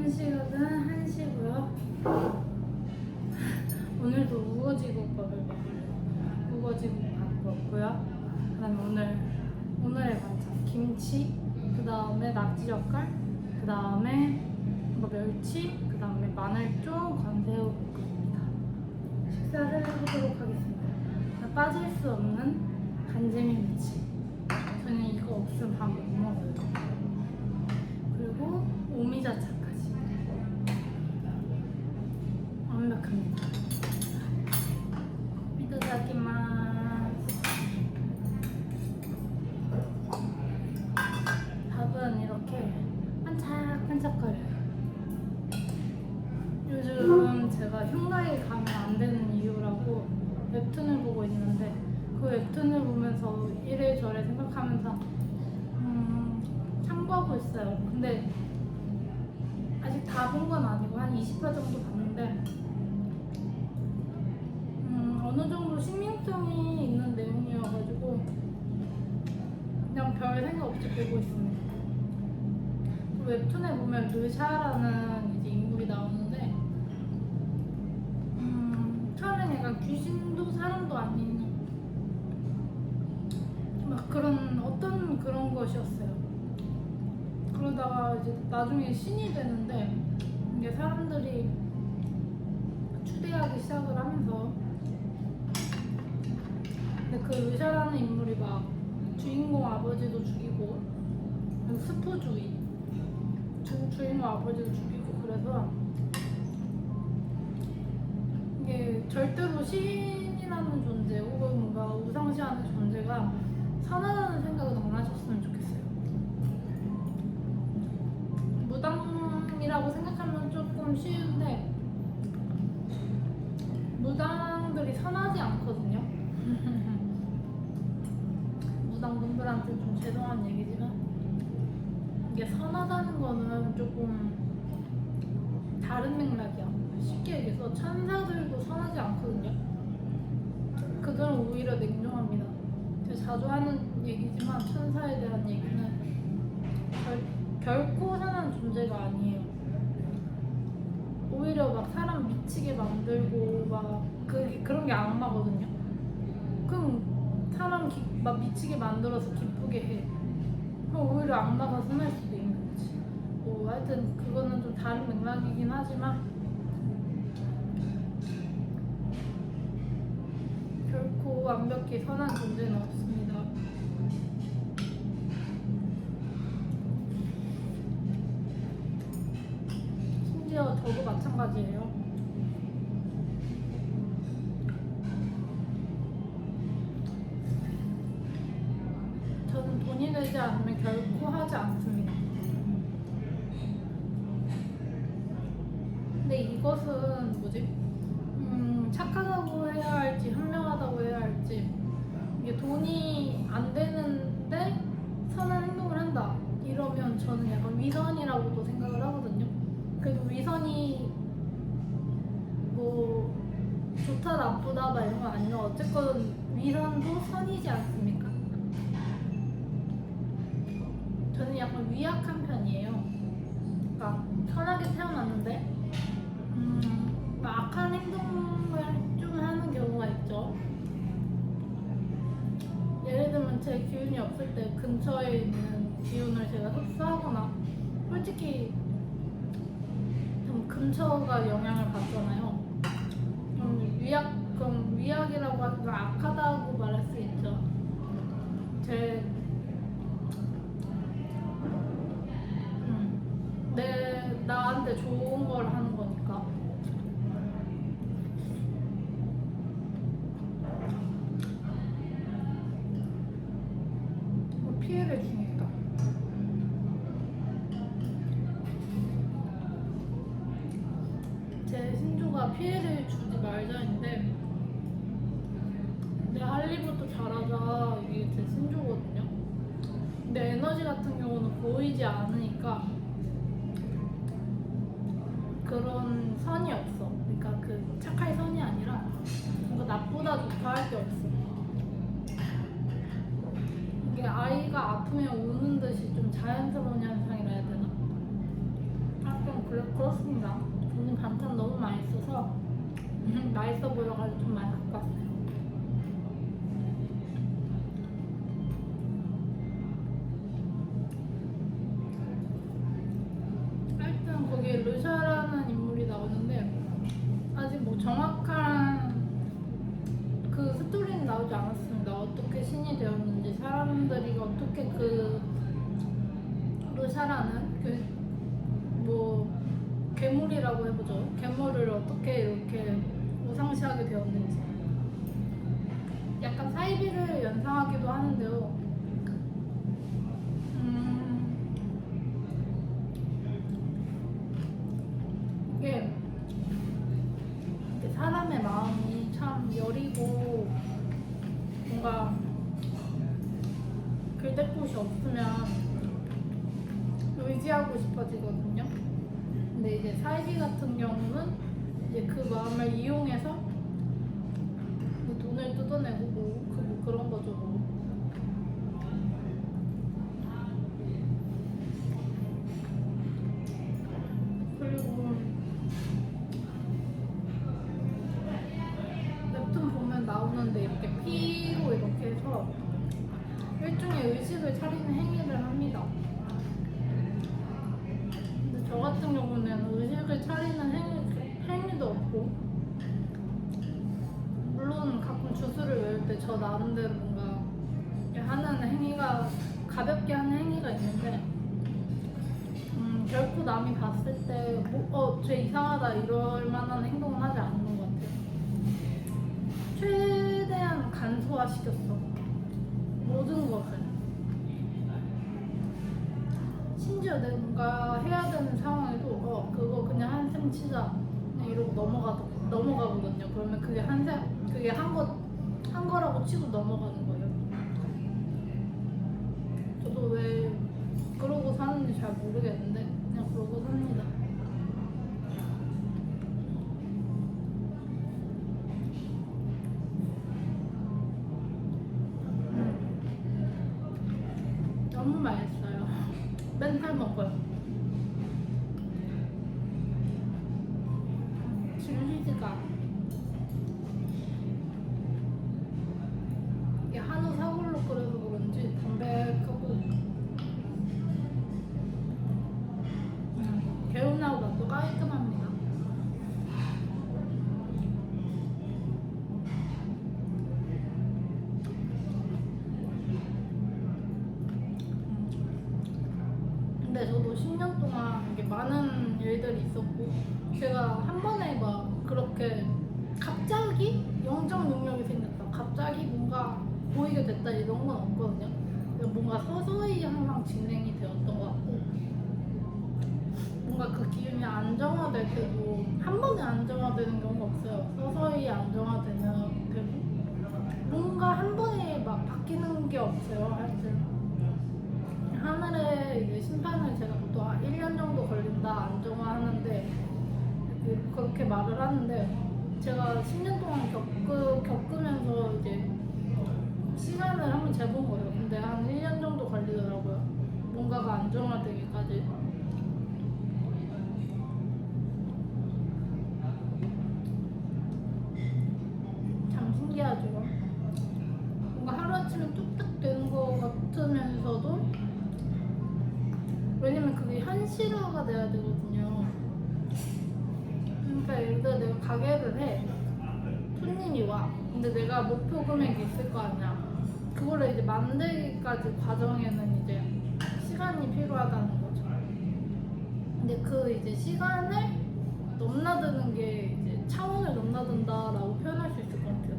음식은 한시고요. 오늘도 우거지국밥을 먹으려고 우거지국밥 먹고요. 그다음에 오늘의 반찬 김치, 그다음에 낙지젓갈, 그다음에 멸치, 그다음에 마늘쫑, 건새우 볶음입니다. 식사를 해보도록 하겠습니다. 빠질 수 없는 간재미 무침. 저는 이거 없으면 밥 못 먹어요. 그리고 오미자차까지 완벽합니다. 이타다키마스. 밥은 이렇게 반짝반짝거려요. 요즘 제가 흉가에 가면 안 되는 이유라고 웹툰을 보고 있는데, 그 웹툰을 보면서 이래저래 생각하면서 참고하고 있어요. 근데 아직 다 본 건 아니고 한 20화 정도 봤는데 어느 정도 신빙성이 있는 내용이어가지고 그냥 별 생각 없이 보고 있습니다. 그 웹툰에 보면 르샤라는 이제 인물이 나오는데 처음엔 약간 귀신도 사람도 아닌 막 그런 것이었어요. 그러다가 이제 나중에 신이 되는데 이게 사람들이 추대하기 시작을 하면서, 근데 그 르샤라는 인물이 막 주인공 아버지도 죽이고 스포주의 주인공 아버지도 죽이고, 그래서 이게 절대로 신이라는 존재 혹은 뭔가 우상시하는 존재가 선하다는 생각을 안 하셨으면 좋겠어요. 무당이라고 생각하면 조금 쉬운데 무당들이 선하지 않거든요. 무당분들한테 좀 죄송한 얘기지만 이게 선하다는 거는 조금 다른 맥락이야. 쉽게 얘기해서 천사들도 선하지 않거든요. 그들은 오히려 냉정합니다. 제가 자주 하는 얘기지만 천사에 대한 얘기는 결코 선한 존재가 아니에요. 오히려 막 사람 미치게 만들고 막 그런 게 악마거든요. 그럼 사람 막 미치게 만들어서 기쁘게 해. 그럼 오히려 악마가 선할 수도 있는 거지. 뭐 하여튼 그거는 좀 다른 맥락이긴 하지만 결코 완벽히 선한 존재는 없습니다. 심지어 저도 마찬가지예요. 저는 돈이 되지 않으면 결코 하지 않습니다. 근데 이것은 뭐지? 착하다고 해야 할지 현명하다고 해야 할지, 이게 돈이 안 되는데 선한 행동을 한다 이러면 저는 약간 위선이라고도 생각을 하거든요. 그래도 위선이 뭐 좋다 나쁘다 막 이런 건 아니면 어쨌건 위선도 선이지 않습니까? 저는 약간 위약한 편이에요. 그러니까 선하게 태어났는데 악한 행동을 좀 하는 경우가 있죠. 예를 들면 제 기운이 없을 때 근처에 있는 기운을 제가 흡수하거나, 솔직히 좀 근처가 영향을 받잖아요. 그럼 위약이라고 하니까 악하다고 말할 수 있죠. 나한테 좋은 걸 하는 거니까. 피해를 주니까. 제 신조가 피해를 주지 말자인데, 내 할 일부터 잘하자, 이게 제 신조거든요. 근데 에너지 같은 경우는 보이지 않으니까 그런 선이 없어. 그러니까 그 착할 선이 아니라 뭔가 나쁘다 좋다 할 게 없어. 이게 아이가 아프면 우는 듯이 좀 자연스러운 현상이라 해야 되나? 좀 그렇고, 넣었습니다. 오늘 반찬 너무 맛있어서 맛있어 보여가지고 좀 많이 갖고 왔어요. 하여튼 거기에 르샤라는 인물이 나오는데 아직 뭐 정확한 그 스토리는 나오지 않았습니다. 어떻게 신이 되었는지, 사람들이 어떻게 그 르샤라는 그 뭐 괴물이라고 해보죠. 괴물을 어떻게 이렇게 우상시하게 되었는지. 약간 사이비를 연상하기도 하는데요. 이게 사람의 마음이 참 여리고 뭔가 글댈 곳이 없으면 의지하고 싶어지거든요. 근데 이제 사이비 같은 경우는 이제 그 마음을 이용해서 뭐 돈을 뜯어내고 뭐 그런 거죠. 뭐. 그리고 웹툰 보면 나오는데 이렇게 피로 이렇게 해서 일종의 의식을 차리는 행위를 합니다. 근데 저 같은 경우는 의식을 차리는 행위도 없고, 물론 가끔 주술을 외울 때 저 나름대로 뭔가 하는 행위가, 가볍게 하는 행위가 있는데 결코 남이 봤을 때 쟤 이상하다 이럴 만한 행동은 하지 않는 것 같아요. 최대한 간소화시켰어, 모든 것을. 심지어 내가 뭔가 해야 되는 상황에도 그거 그냥 한샘 치자 그냥 이러고 넘어가거든요. 그러면 그게 한 거라고 치고 넘어가는 거예요. 저도 왜 그러고 사는지 잘 모르겠는데 그냥 그러고 삽니다. 너무 맛있어요. 맨날 먹어요. 질리지가. 이게 한우 사골로 끓여서 그런지 담백하고 개운하고 맛도 깔끔합니다. 근데 저도 10년 동안 이게 많은 일들이 있었고, 제가 한 번에 막 그렇게 갑자기 영적 능력이 생겼다, 갑자기 뭔가 보이게 됐다 이런 건 없거든요. 뭔가 서서히 항상 진행이 되었던 것 같고, 뭔가 그 기운이 안정화될 때도 한 번에 안정화되는 경우가 없어요. 서서히 안정화되는 되고, 뭔가 한 번에 막 바뀌는 게 없어요. 하여튼 하늘의 이제 심판을 제가 또 1년 정도 걸린다 안정화하는데 그렇게 말을 하는데, 제가 10년 동안 겪으면서 이제 시간을 한번 재본 거예요. 근데 한 1년 정도 걸리더라고요. 뭔가가 안정화되기까지. 참 신기하죠. 뭔가 하루아침에 뚝딱 되는 거 같으면서도, 왜냐면 그게 현실화가 돼야 되거든요. 그러니까 예를 들어 내가 가게를 해, 손님이 와. 근데 내가 목표 금액이 있을 거 아니야. 그거를 이제 만들기까지 과정에는 이제 시간이 필요하다는 거죠. 근데 그 이제 시간을 넘나드는 게 이제 차원을 넘나든다라고 표현할 수 있을 것 같아요.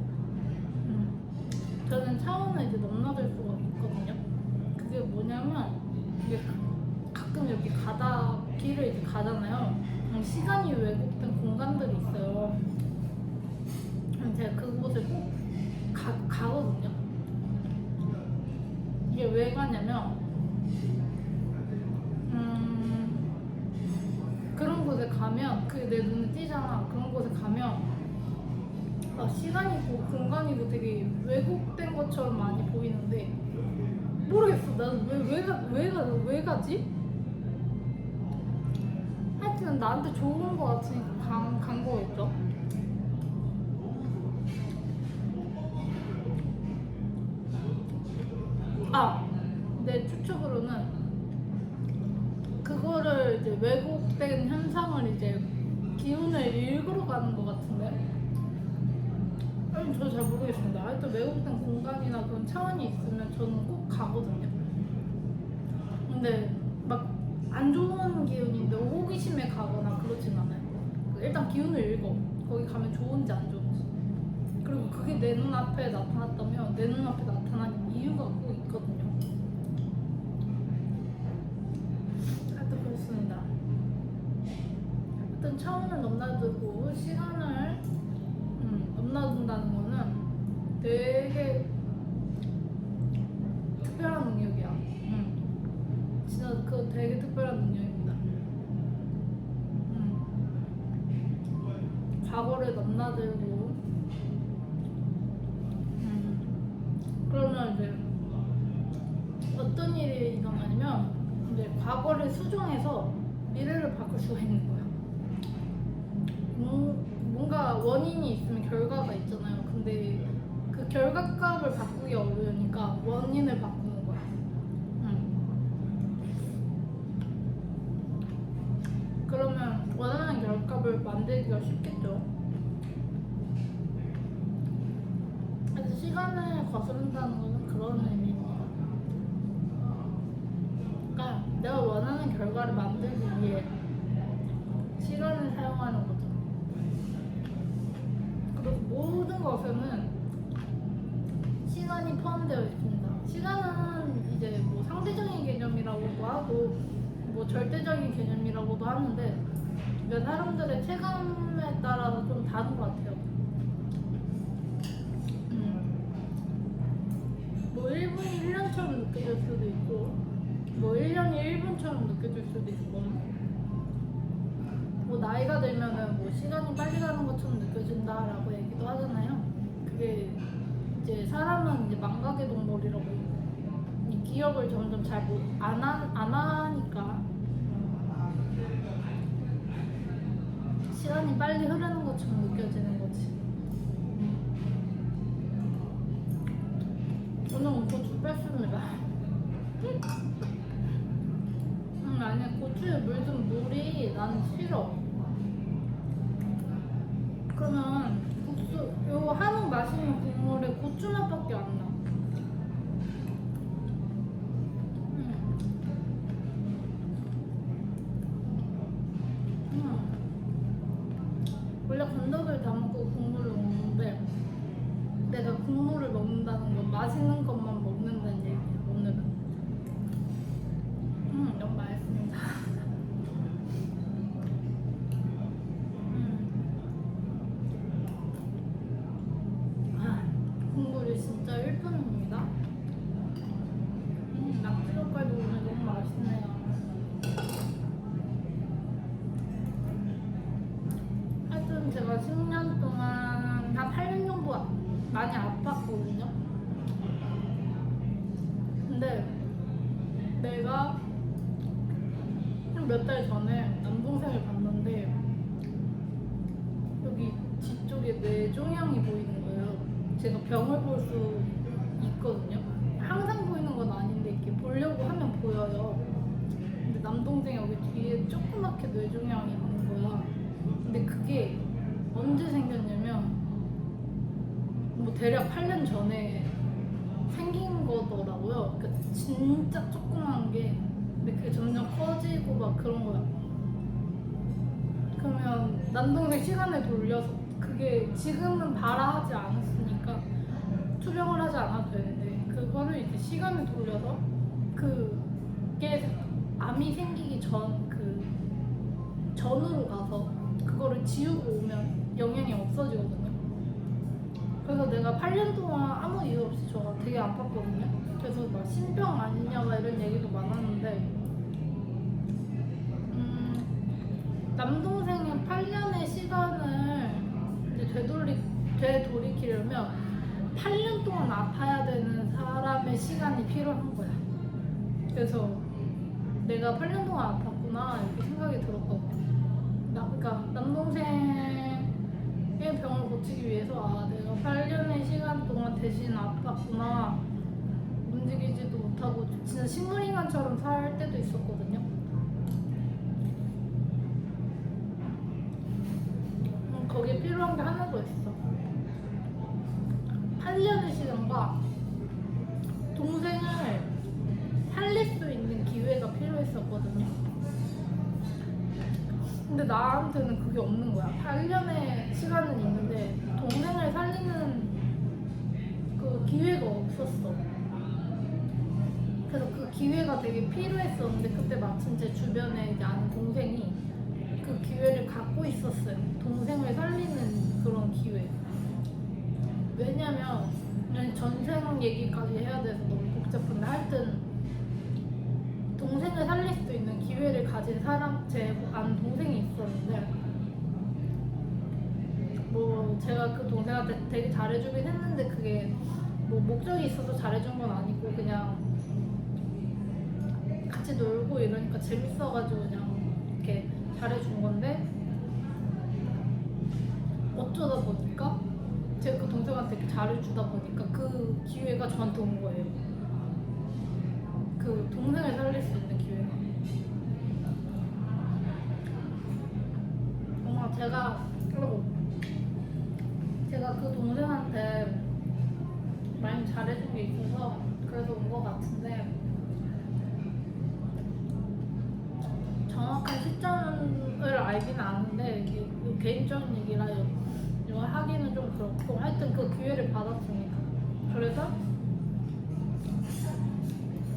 저는 차원을 이제 넘나들 수가 있거든요. 그게 뭐냐면, 이게 가끔 이렇게 길을 이제 가잖아요. 시간이 왜곡된 공간들이 있어요. 제가 그곳을 꼭 가거든요. 이게 왜 가냐면, 그런 곳에 가면 그게 내 눈에 띄잖아. 그런 곳에 가면 시간이고 공간이고 되게 왜곡된 것처럼 많이 보이는데, 모르겠어. 나는 왜 가지? 하여튼 하여튼 나한테 좋은 거 같으니까 간 거겠죠? 아! 내 추측으로는 그거를 이제 왜곡된 현상을 이제 기운을 읽으러 가는 것 같은데? 아니 저 잘 모르겠습니다. 하여튼 왜곡된 공간이나 그런 차원이 있으면 저는 꼭 가거든요. 근데 막 안 좋은 기운인데 호기심에 가거나 그러진 않아요. 일단 기운을 읽어. 거기 가면 좋은지 안 좋은지. 그리고 그게 내 눈앞에 나타났다면 내 눈앞에 나타난 이유가 꼭 있거든요. 하여튼 그렇습니다. 하여튼 차원을 넘나들고 시간을 넘나든다는 거는 되게 특별한 능력이야. 진짜 그거 되게 특별한 능력입니다. 과거를 넘나들고 그러면 이제 어떤 일이 일어나냐면 이제 과거를 수정해서 미래를 바꿀 수가 있는 거야. 뭔가 원인이 있으면 결과가 있잖아요. 근데 그 결과값을 바꾸기 어려우니까 원인을 바꾸는 거야. 그러면 원하는 결과값을 만들기가 쉽겠죠. 그래서 시간을 거스른다는 것은 그런 의미입니다. 그러니까 내가 원하는 결과를 만들기 위해 시간을 사용하는 거죠. 그리고 모든 것에는 시간이 포함되어 있습니다. 시간은 이제 뭐 상대적인 개념이라고도 하고 뭐 절대적인 개념이라고도 하는데 사람들의 체감에 따라서 좀 다른 것 같아요. 뭐 1분이 1년처럼 느껴질 수도 있고 뭐 1년이 1분처럼 느껴질 수도 있고 뭐 나이가 들면은 뭐 시간이 빨리 가는 것처럼 느껴진다라고 얘기도 하잖아요. 그게 이제 사람은 이제 망각의 동물이라고 이 기억을 점점 잘 안 하니까 시간이 빨리 흐르는 것처럼 느껴지는 거지. 오늘 고추 뺐습니다. 아니 고추에 물든 물이 나는 싫어. 그러면 국수 요거 한우 마시는 국물에 고추 맛밖에 안 나. 원래 건더기를 다 먹고 국물을 먹는데 내가 국물을 먹는다는 건 맛있는 것만 먹는다는 얘기야 오늘은. 너무 맛있습니다. 국물이 진짜 1분입니다. 낙지젓갈도 오늘 너무 맛있네요. 하여튼 제가 10년 동안 한 8년 정도 많이 아팠거든요. 근데 내가 몇 달 전에 남동생을 봤는데 여기 뒤쪽에 뇌종양이 보이는 거예요. 제가 병을 볼 수 있거든요. 항상 보이는 건 아닌데 이렇게 보려고 하면 보여요. 근데 남동생 여기 뒤에 조그맣게 뇌종양이 있는 거야. 근데 그게 언제 생겼냐면 뭐 대략 8년 전에 생긴 거더라고요. 그러니까 진짜 조그만 게 근데 그게 점점 커지고 막 그런 거야. 그러면 남동생 시간을 돌려서 그게 지금은 발화하지 않았으니까 투병을 하지 않아도 되는데 그거를 이제 시간을 돌려서 그게 암이 생기기 전으로 가서 그거를 지우고 오면 영향이 없어지거든요. 그래서 내가 8년 동안 아무 이유 없이 저 되게 아팠거든요. 그래서 막 신병 아니냐가 이런 얘기도 많았는데 남동생의 8년의 시간을 이제 되돌이키려면 8년 동안 아파야 되는 사람의 시간이 필요한 거야. 그래서 내가 8년 동안 아팠구나 이렇게 생각이 들었거든요. 그러니까 남동생의 병을 고치기 위해서 아 내가 8년의 시간 동안 대신 아팠구나 움직이지도 못하고 진짜 식물인간처럼 살 때도 있었거든요. 거기에 필요한 게 하나 더 있어. 8년의 시간과 동생을 살릴 수 있는 기회가 필요했었거든요. 근데 나한테는 그게 없는 거야. 8년의 시간은 있는데 동생을 살리는 그 기회가 없었어. 그래서 그 기회가 되게 필요했었는데 그때 마침 제 주변에 이제 아는 동생이 그 기회를 갖고 있었어요. 동생을 살리는 그런 기회. 왜냐면 전생 얘기까지 해야 돼서 너무 복잡한데 하여튼 동생을 살릴 수 있는 기회를 가진 사람, 제 아는 동생이 있었는데 뭐 제가 그 동생한테 되게 잘해주긴 했는데 그게 뭐 목적이 있어서 잘해준 건 아니고 그냥 같이 놀고 이러니까 재밌어가지고 그냥 이렇게 잘해준 건데 어쩌다 보니까 제가 그 동생한테 이렇게 잘해주다 보니까 그 기회가 저한테 온 거예요. 그 동생을 살릴 수 있는 기회가. 뭔가 제가 그 동생한테 많이 잘해준 게 있어서 그래서 온 것 같은데 정확한 시점을 알긴 아는데 이게 개인적인 얘기라 이거 하기는 좀 그렇고 하여튼 그 기회를 받았습니다. 그래서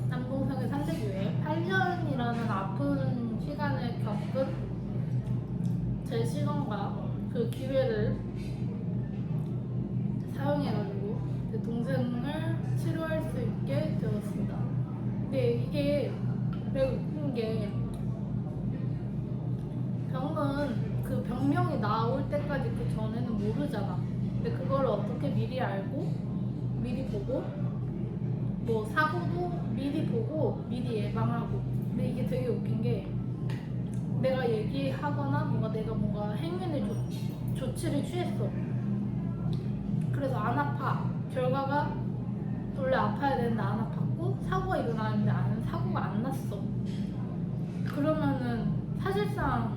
남동생을 살리기 위해 8년이라는 아픈 시간을 겪은 제 시간과 그 기회를 사용해가지고 제 동생을 치료할 수 있게 되었습니다. 근데 이게 되게 웃긴 게 병은 그 병명이 나올 때까지 그 전에는 모르잖아. 근데 그걸 어떻게 미리 알고 미리 보고 뭐 사고도 미리 보고 미리 예방하고. 근데 이게 되게 웃긴 게 내가 얘기하거나 내가 뭔가 행위를 조치를 취했어. 그래서 안 아파. 결과가 원래 아파야 되는데 안 아팠고 사고가 일어나는데 사고가 안 났어. 그러면은 사실상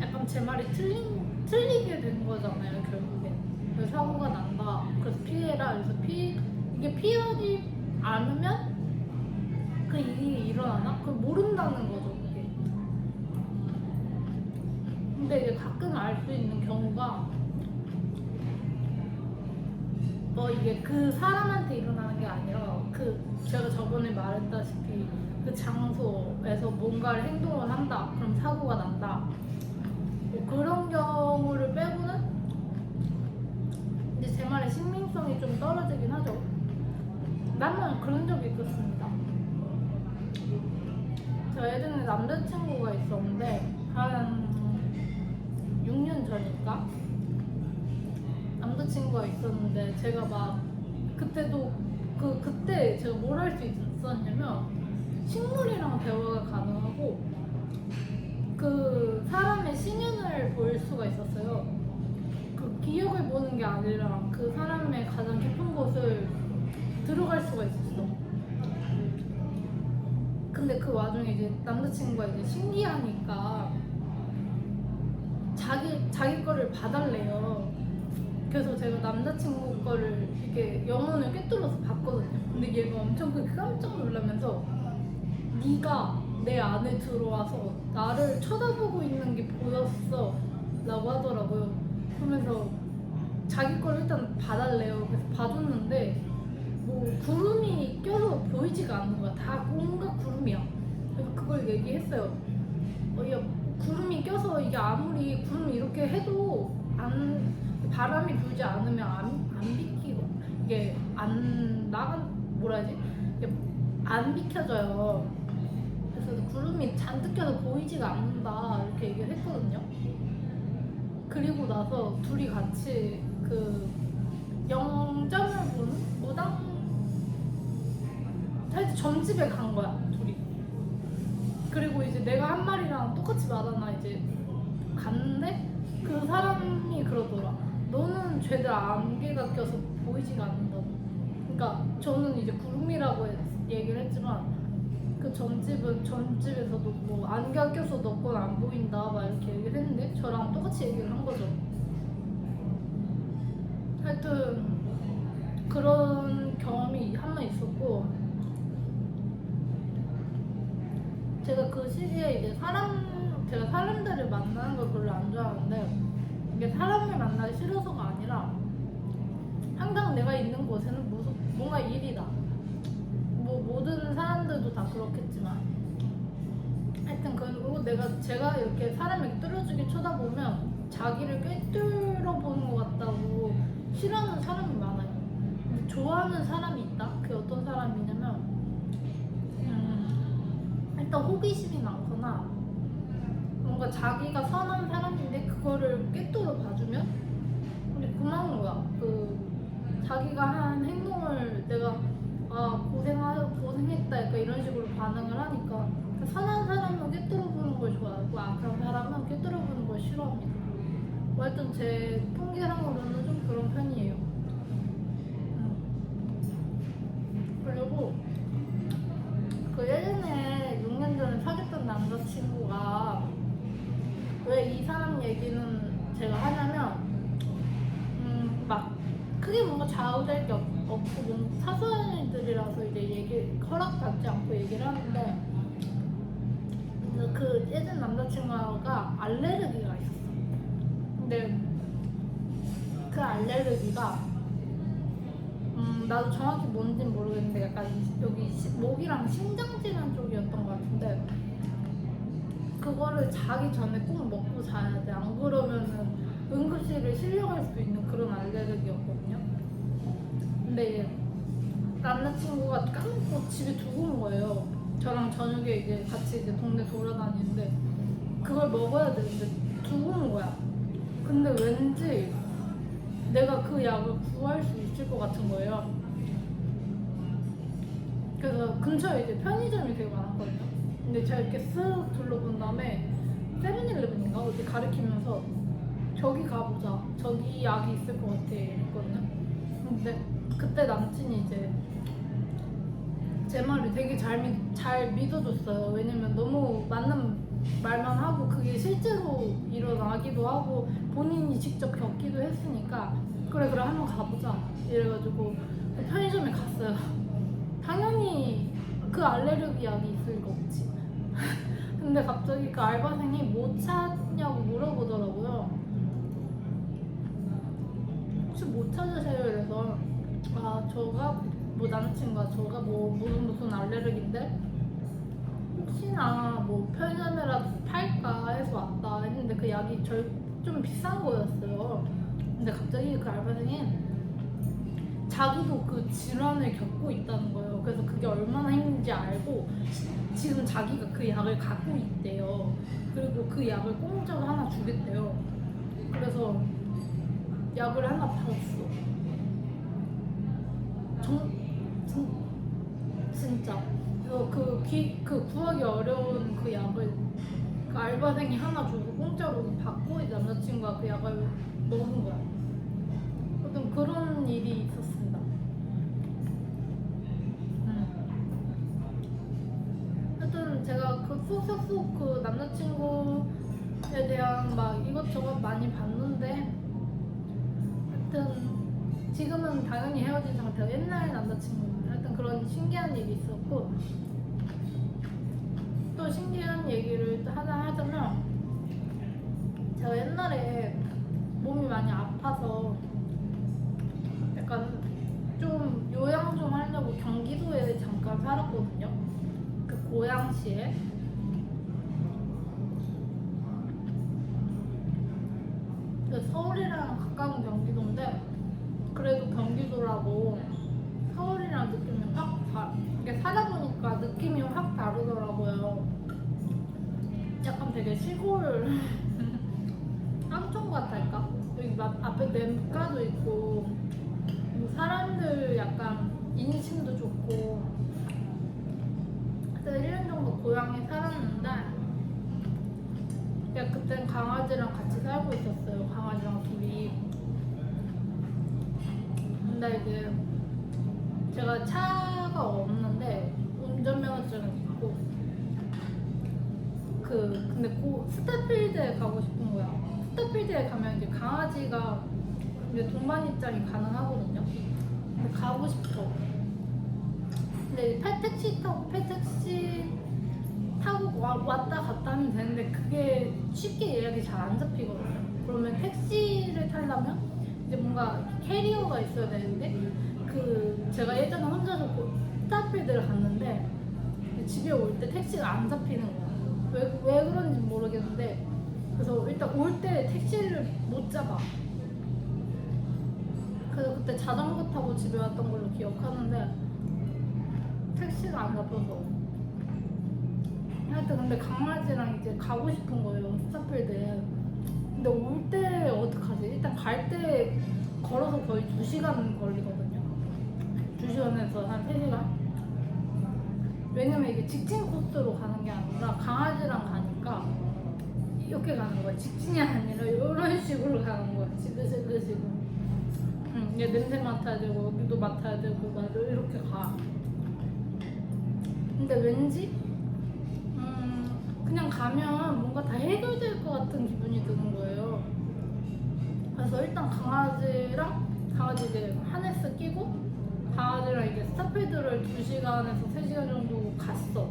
약간 제 말이 틀리게 된 거잖아요, 결국엔. 그래서 사고가 난다. 그래서 피해라. 그래서 이게 피하지 않으면 그 일이 일어나나? 그걸 모른다는 거죠, 그게. 근데 이게 가끔 알 수 있는 경우가 이게 그 사람한테 일어나는 게 아니라 제가 저번에 말했다시피 그 장소에서 뭔가를 행동을 한다. 그럼 사고가 난다. 뭐 그런 경우를 빼고는 이제 제 말의 신빙성이 좀 떨어지긴 하죠. 나는 그런 적이 있었습니다. 제가 예전에 남자친구가 있었는데 한 6년 전인가? 남자친구가 있었는데 제가 막 그때도 그때 제가 뭘 할 수 있었냐면 식물이랑 대화가 가능하고 그 사람의 신연을 볼 수가 있었어요. 그 기억을 보는 게 아니라 그 사람의 가장 깊은 곳을 들어갈 수가 있었어. 근데 그 와중에 이제 남자친구가 이제 신기하니까 자기 거를 봐달래요. 그래서 제가 남자친구 거를 이렇게 영혼을 꿰뚫어서 봤거든요. 근데 얘가 엄청 깜짝 놀라면서 네가 내 안에 들어와서 나를 쳐다보고 있는 게 보였어 라고 하더라고요. 그러면서 자기 걸 일단 봐달래요. 그래서 봐줬는데 뭐 구름이 껴서 보이지가 않는 거야. 다 온갖 구름이야. 그래서 그걸 얘기했어요. 야, 구름이 껴서 이게 아무리 구름이 이렇게 해도 바람이 불지 않으면 안 비키고 이게 뭐라 해야지? 이게 안 비켜져요. 그래서 구름이 잔뜩 껴서 보이지가 않는다 이렇게 얘기를 했거든요. 그리고 나서 둘이 같이 그 영점을 보는 무당 사실 점집에 간 거야 둘이. 그리고 이제 내가 한 말이랑 똑같이 말하나 이제 갔는데 그 사람이 그러더라. 너는 죄다 안개가 껴서 보이지가 않는다고. 그러니까 저는 이제 구름이라고 얘기를 했지만 그 전집에서도 뭐 안개가 껴서 너 건 안 보인다 막 이렇게 얘기를 했는데 저랑 똑같이 얘기를 한 거죠. 하여튼 그런 경험이 한 번 있었고, 제가 그 시기에 이제 제가 사람들을 만나는 걸 별로 안 좋아하는데, 이게 사람을 만나기 싫어서가 아니라 항상 내가 있는 곳에는 뭔가 일이다. 뭐 모든 사람들도 다 그렇겠지만, 하여튼 그리고 제가 이렇게 사람을 뚫어주게 쳐다보면 자기를 꿰뚫어 보는 것 같다고 싫어하는 사람이 많아요. 근데 좋아하는 사람이 있다. 그게 어떤 사람이냐면 일단 호기심이 많거나 뭔가 자기가 선한 사람인데 그거를 꿰뚫어 봐주면 근데 고마운 거야. 자기가 한 행동을 내가 고생했다 약간 이런 식으로 반응을 하니까 선한 사람은 꿰뚫어 보는 걸 좋아하고 악한 사람은 꿰뚫어 보는 걸 싫어합니다. 뭐 하여튼 제 통계상으로는 좀 그런 편이에요. 그리고 그 예전에 6년 전에 사귀었던 남자친구가 왜 이 사람 얘기는 제가 하냐면 막 크게 뭔가 좌우될 게 없고 뭔가 사소한 일들이라서 이제 허락받지 않고 얘기를 하는데 그 예전 남자친구가 알레르기가 있었어. 근데 그 알레르기가 나도 정확히 뭔지는 모르겠는데 약간 여기 목이랑 심장 질환 쪽이었던 것 같은데 그거를 자기 전에 꼭 먹고 자야 돼. 안 그러면은 응급실에 실려갈 수 있는 그런 알레르기였거든요. 근데 이제 남자친구가 까먹고 집에 두고 온 거예요. 저랑 저녁에 이제 같이 이제 동네 돌아다니는데 그걸 먹어야 되는데 두고 온 거야. 근데 왠지 내가 그 약을 구할 수 있을 것 같은 거예요. 그래서 근처에 이제 편의점이 되게 많았거든요. 근데 제가 이렇게 쓱 둘러본 다음에 세븐일레븐인가 어디 가리키면서 저기 가보자. 저기 약이 있을 것 같아 이랬거든요. 근데 그때 남친이 이제 제 말을 되게 잘 믿어줬어요. 왜냐면 너무 맞는 말만 하고 그게 실제로 일어나기도 하고 본인이 직접 겪기도 했으니까 그래 한번 가보자 이래가지고 편의점에 갔어요. 당연히 그 알레르기 약이 있을 리가 없지. 근데 갑자기 그 알바생이 뭐 찾냐고 물어보더라고요. 혹시 뭐 찾으세요? 이래서 저가 뭐 남친과 저가 뭐 무슨 알레르기인데 혹시나 뭐 편의점이라도 팔까 해서 왔다 했는데 그 약이 좀 비싼 거였어요. 근데 갑자기 그 알바생이 자기도 그 질환을 겪고 있다는 거예요. 그래서 그게 얼마나 힘든지 알고 지금 자기가 그 약을 갖고 있대요. 그리고 그 약을 공짜로 하나 주겠대요. 그래서 약을 하나 받았어. 진짜. 그래서 그 구하기 어려운 그 약을 그 알바생이 하나 주고 공짜로 받고 이제 남자친구가 그 약을 먹은 거야. 아무튼 그런 일이 있었습니다. 하여튼 제가 그 쏙쏙쏙 그 남자친구에 대한 막 이것저것 많이 봤는데 하여튼 지금은 당연히 헤어진 상태고 옛날 남자친구인데 하여튼 그런 신기한 일이 있었고 또 신기한 얘기를 하자면 제가 옛날에 몸이 많이 아파서 약간 좀 요양 좀 하려고 경기도에 잠깐 살았거든요. 그 고양시에. 서울이랑 가까운 경기도인데 그래도 경기도라고 서울이랑 느낌이 이게 살아보니까 느낌이 확 다르더라고요. 약간 되게 시골 깡촌 같달까? 여기 앞에 냇가도 있고 사람들 약간 인심도 좋고 그래서 1년 정도 고향에 살았는데 그땐 강아지랑 타고 있었어요. 강아지랑 둘이. 근데 이제 제가 차가 없는데 운전면허증은 있고 근데 스타필드에 가고 싶은 거야. 스타필드에 가면 이제 강아지가 이제 동반 입장이 가능하거든요. 근데 가고 싶어. 근데 택시 타고 왔다 갔다 하면 되는데 그게 쉽게 예약이 잘 안 잡히거든요. 그러면 택시를 타려면 이제 뭔가 캐리어가 있어야 되는데 제가 예전에 혼자서 스타필드를 갔는데 집에 올 때 택시가 안 잡히는 거야. 왜 그런지 모르겠는데 그래서 일단 올 때 택시를 못 잡아. 그래서 그때 자전거 타고 집에 왔던 걸로 기억하는데 택시가 안 잡혀서 하여튼 근데 강아지랑 이제 가고 싶은 거예요. 스타필드에. 근데 올 때 어떡하지? 일단 갈 때 걸어서 거의 2시간 걸리거든요. 2시간에서 한 3시간? 왜냐면 이게 직진 코스로 가는 게 아니라 강아지랑 가니까 이렇게 가는 거야. 직진이 아니라 이런 식으로 가는 거야. 지그시그시고. 얘 냄새 맡아야 되고 여기도 맡아야 되고 막 이렇게 가. 근데 왠지 그냥 가면 뭔가 다 해결될 것 같은 기분이 드는 거예요. 그래서 일단 강아지 이제 하네스 끼고 강아지랑 이제 스타필드를 2시간에서 3시간 정도 갔어.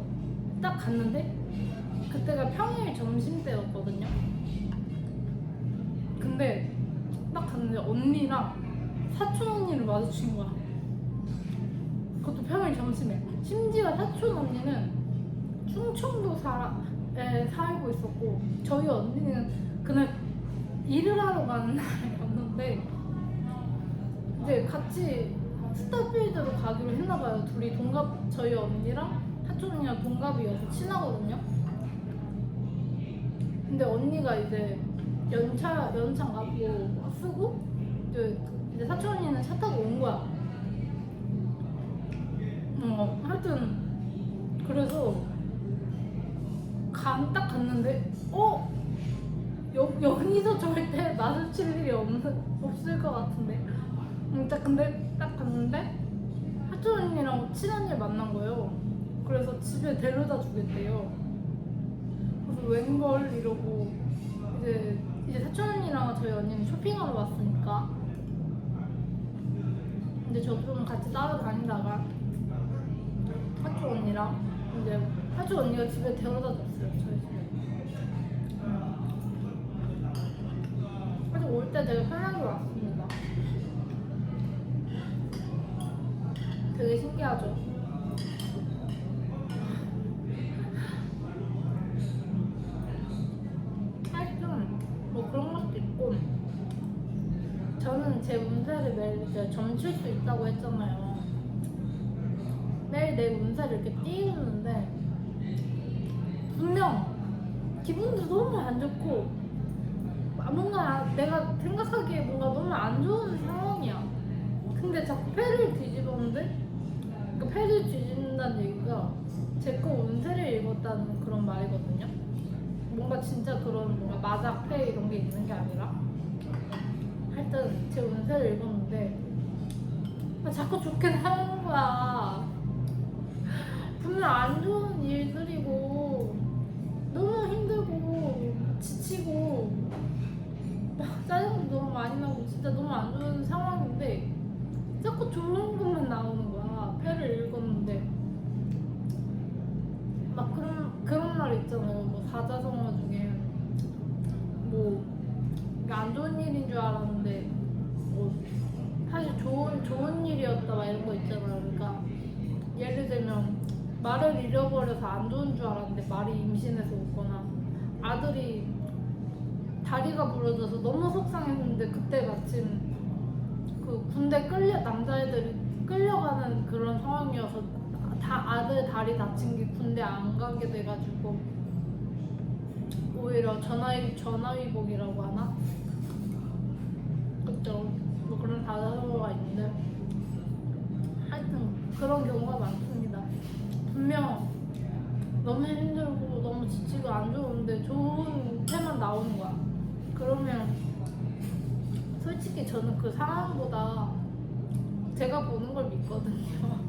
딱 갔는데 그때가 평일 점심때였거든요. 근데 딱 갔는데 언니랑 사촌 언니를 마주친 거야. 그것도 평일 점심에. 심지어 사촌 언니는 충청도 살고 있었고 저희 언니는 그날 일을 하러 가는 날이었는데 이제 같이 스타필드로 가기로 했나봐요. 둘이 저희 언니랑 사촌 언니랑 동갑이어서 친하거든요. 근데 언니가 이제 연차인가 뭐 쓰고 이제 사촌 언니는 차 타고 온 거야. 하여튼 그래서 딱 갔는데 여기서 절대 마주칠 일이 없을 것 같은데 근데 딱 갔는데 사촌 언니랑 친언니를 만난 거예요. 그래서 집에 데려다 주겠대요. 그래서 웬걸 이러고 이제 사촌 언니랑 저희 언니는 쇼핑하러 왔으니까 근데 저 좀 같이 따라다니다가 사촌 언니랑 이제 사촌 언니가 집에 데려다 줬어요. 저희 집에. 그래서 올 때 되게 편하게 왔습니다. 되게 신기하죠? 하여튼 뭐 그런 것도 있고 저는 제 운세를 매일 이제 점칠 수 있다고 했잖아요. 매일 내 운세를 이렇게 띄우는데 분명 기분도 너무 안 좋고 뭔가 내가 생각하기에 뭔가 너무 안 좋은 상황이야. 근데 자꾸 패를 뒤집었는데 그 패를 뒤집는다는 얘기가 제 거 운세를 읽었다는 그런 말이거든요. 뭔가 진짜 그런 뭔가 마작패 이런 게 있는 게 아니라 하여튼 제 운세를 읽었는데 자꾸 좋게 나오는 거야. 분명 안 좋은 일들이고 너무 힘들고 지치고 막 짜증도 너무 많이 나고 진짜 너무 안 좋은 상황인데 자꾸 좋은 것만 나오는 거야. 패를 읽었는데 막 그런 말 있잖아요. 뭐 사자성어 중에 뭐 안 좋은 일인 줄 알았는데 뭐 사실 좋은 일이었다 막 이런 거 있잖아요. 그러니까 예를 들면 말을 잃어버려서 안 좋은 줄 알았는데 말이 임신해서 오거나 아들이 다리가 부러져서 너무 속상했는데 그때 마침 그 군대 남자애들이 끌려가는 그런 상황이어서 아들 다리 다친 게 군대 안 가게 돼가지고 오히려 전화위복이라고 하나? 그쵸. 뭐 그런 다자성어가 있는데 하여튼 그런 경우가 많습니다. 분명 너무 힘들고 너무 지치고 안 좋은데 좋은 패만 나오는 거야. 그러면 솔직히 저는 그 상황보다 제가 보는 걸 믿거든요.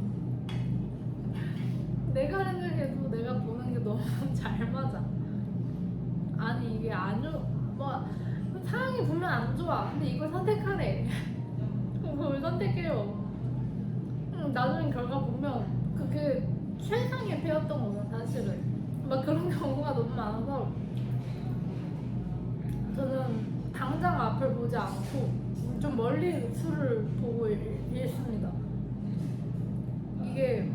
내가 생각해도 내가 보는 게 너무 잘 맞아. 아니 이게 뭐 상황이 보면 안 좋아. 근데 이걸 선택하래. 그럼 그걸 선택해요. 나중에 결과 보면 그게 최상의 패였던 거죠 사실은. 막 그런 경우가 너무 많아서 저는 당장 앞을 보지 않고 좀 멀리 수를 보고 읽습니다. 이게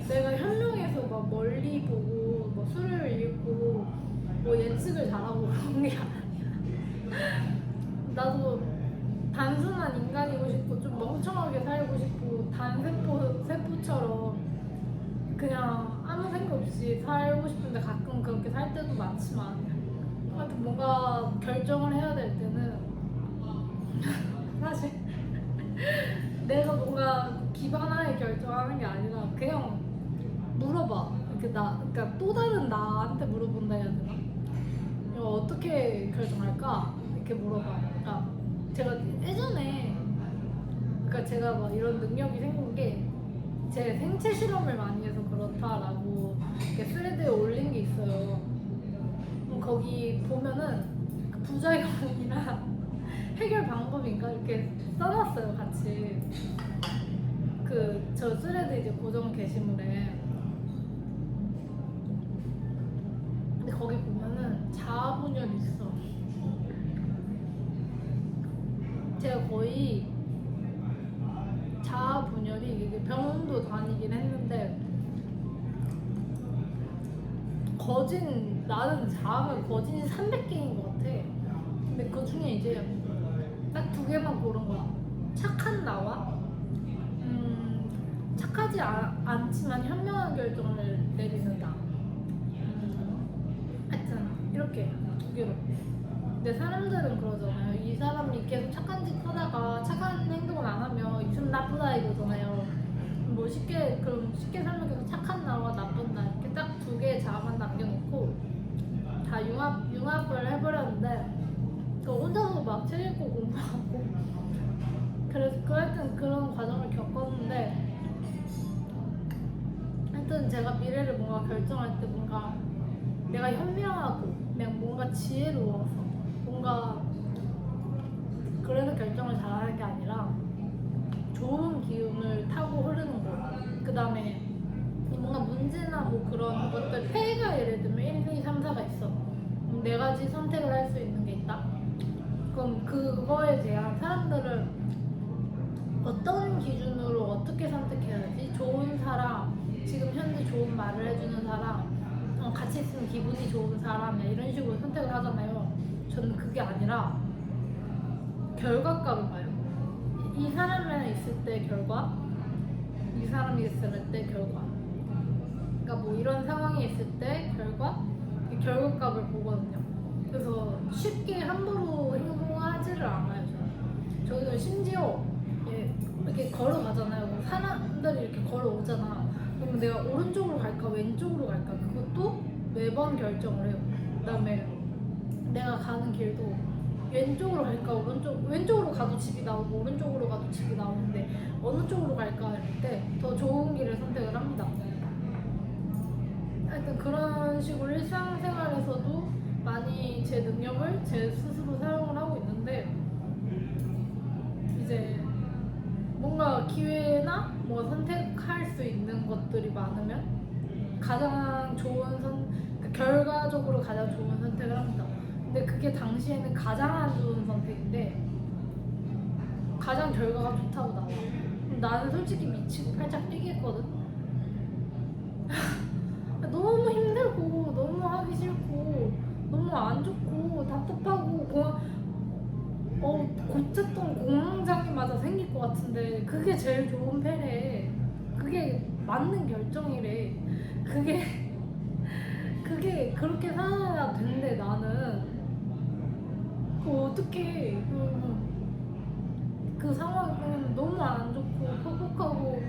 내가 현명해서 막 멀리 보고 뭐 수를 읽고 뭐 예측을 잘하고 그런 게 아니야. 나도 단순한 인간이고 싶고 좀 멍청하게 살고 싶고 세포처럼 그냥 아무 생각 없이 살고 싶은데 가끔 그렇게 살 때도 많지만 하여튼 뭔가 결정을 해야 될 때는 사실 내가 뭔가 기반하에 결정하는 게 아니라 그냥 물어봐. 그러니까 또 다른 나한테 물어본다 해야 되나? 이거 어떻게 결정할까? 이렇게 물어봐. 그러니까 제가 예전에 그러니까 제가 막 이런 능력이 생긴 게 제 생체 실험을 많이 해서 그렇다라고 이렇게 스레드에 올린 게 있어요. 그럼 거기 보면은 그 부작용이랑 해결 방법인가 이렇게 써놨어요 같이. 저 스레드 이제 고정 게시물에. 근데 거기 보면은 자아분열이 있어. 제가 거의 자아분열이 이게 병원도 다니긴 했는데 나는 자아가 거진이 300개인 것 같아. 근데 그 중에 이제 딱 2개만 고른 거야. 착한 나와 착하지 않지만 현명한 결정을 내리는 나. 하여튼 이렇게 2개로. 근데 사람들은 그러잖아요. 이 사람이 계속 착한 짓 하다가 착한 행동을 안 하면 이 사람 나쁘다 이거잖아요. 뭐 쉽게 설명해서 착한 나와 나쁜 나 이렇게 딱 2개의 자아만 남겨놓고 다 융합을 해버렸는데 혼자서 막 책 읽고 공부하고 그래서 하여튼 그런 과정을 겪었는데 하여튼 제가 미래를 뭔가 결정할 때 뭔가 내가 현명하고 그냥 뭔가 지혜로워서 뭔가 그래서 결정을 잘하는 게 아니라 좋은 기운을 타고 흐르는 거. 그 다음에 뭔가 문제나 뭐 그런 것들 폐가 예를 들면 1, 2, 3, 4가 있어. 4가지 선택을 할 수 있는 게 있다. 그럼 그거에 대한 사람들은 어떤 기준으로 어떻게 선택해야 되지? 좋은 사람, 지금 현재 좋은 말을 해주는 사람, 같이 있으면 기분이 좋은 사람 이런 식으로 선택을 하잖아요. 저는 그게 아니라 결과값을 봐요. 이 사람이랑 있을 때 결과, 이 사람이 있을 때 결과. 그러니까 뭐 이런 상황이 있을 때 결과값을 보거든요. 그래서 쉽게 함부로 행동하지를 않아요. 저는 심지어 이렇게 걸어가잖아요. 뭐 사람들이 이렇게 걸어오잖아. 그러면 내가 오른쪽으로 갈까 왼쪽으로 갈까 그것도 매번 결정을 해요. 그다음에 내가 가는 길도 왼쪽으로 갈까 왼쪽으로 가도 집이 나오고 오른쪽으로 가도 집이 나오는데 어느 쪽으로 갈까 할 때 더 좋은 길을 선택을 합니다. 하여튼 그런 식으로 일상생활에서도 많이 제 능력을 제 스스로 사용을 하고 있는데 이제 뭔가 기회나 뭐 선택할 수 있는 것들이 많으면 가장 좋은 결과적으로 가장 좋은 선택을 합니다. 근데 그게 당시에는 가장 안 좋은 선택인데 가장 결과가 좋다고 나와. 나는 솔직히 미치고 팔짝 뛰겠거든. 너무 힘들고 너무 하기 싫고 너무 안 좋고 답답하고 고쳤던 공황장애 맞아 생길 것 같은데 그게 제일 좋은 패래. 그게 맞는 결정이래. 그게 그렇게 살아야 된대. 나는 어떻게 그 상황은 너무 안 좋고 퍽퍽하고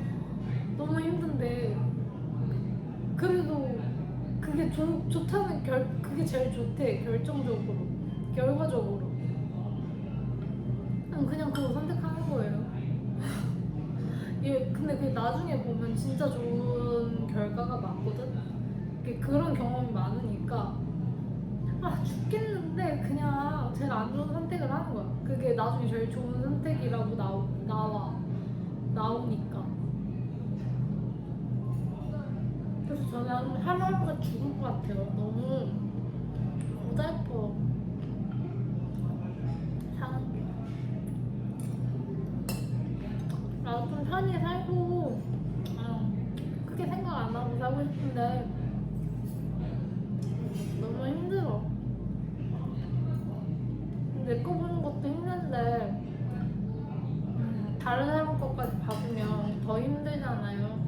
너무 힘든데 그래도 그게 좋다는 그게 제일 좋대. 결과적으로 그럼 그냥 그거 선택하는 거예요. 예, 근데 그게 나중에 보면 진짜 좋은 결과가 많거든. 그런 경험이 많으니까 아 죽겠는데 그냥 제일 안 좋은 선택을 하는 거야. 그게 나중에 제일 좋은 선택이라고 나오니까. 그래서 저는 하루하루가 죽을 것 같아요. 너무 고달퍼 사는 게. 나도 좀 편히 살고 크게 생각 안 하고 살고 싶은데 너무 힘들어. 내 거 보는 것도 힘든데 다른 사람 것까지 봐주면 더 힘들잖아요.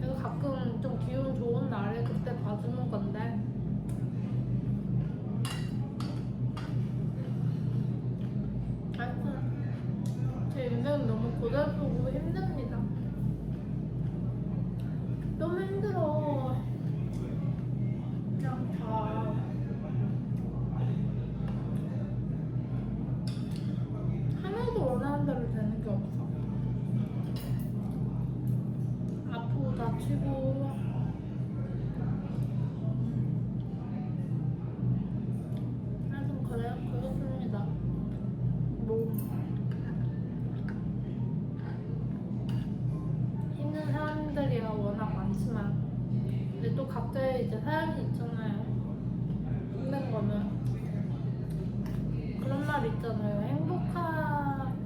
그래서 가끔 좀 기분 좋은 날에 그때 봐주는 건데 하여튼 제 인생은 너무 고달프고 힘듭니다. 너무 힘들어. 그냥 다 하나도 원하는 대로 되는 게 없어. 아프고 다치고 하여튼 그렇습니다. 뭐 힘든 사람들이야 워낙 많지만 근데 또 각자의 이제 사연이 있잖아요. 힘든 거는 그런 말 있잖아요. 행복한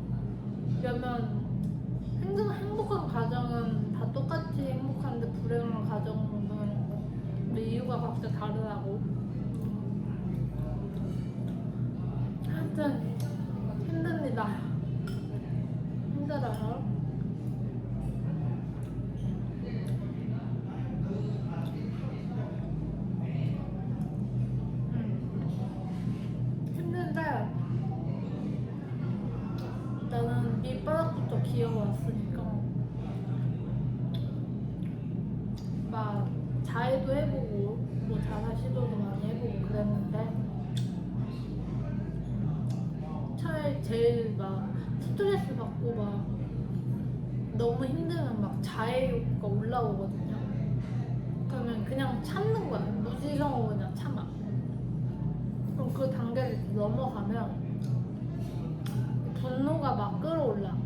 가정은 다 똑같이 행복한데 불행한 가정은 이유가 각자 다르다고. 하여튼 힘듭니다. 힘들어요. 힘든데 나는 밑바닥부터 기어왔으니까 막 자해도 해보고 뭐 자살 시도도 많이 해보고 그랬는데 제일 막 스트레스 받고 막 너무 힘들면 막 자해욕가 올라오거든요. 그러면 그냥 참는 거야. 무지성으로 그냥 참아. 그럼 그 단계를 넘어가면 분노가 막 끌어올라.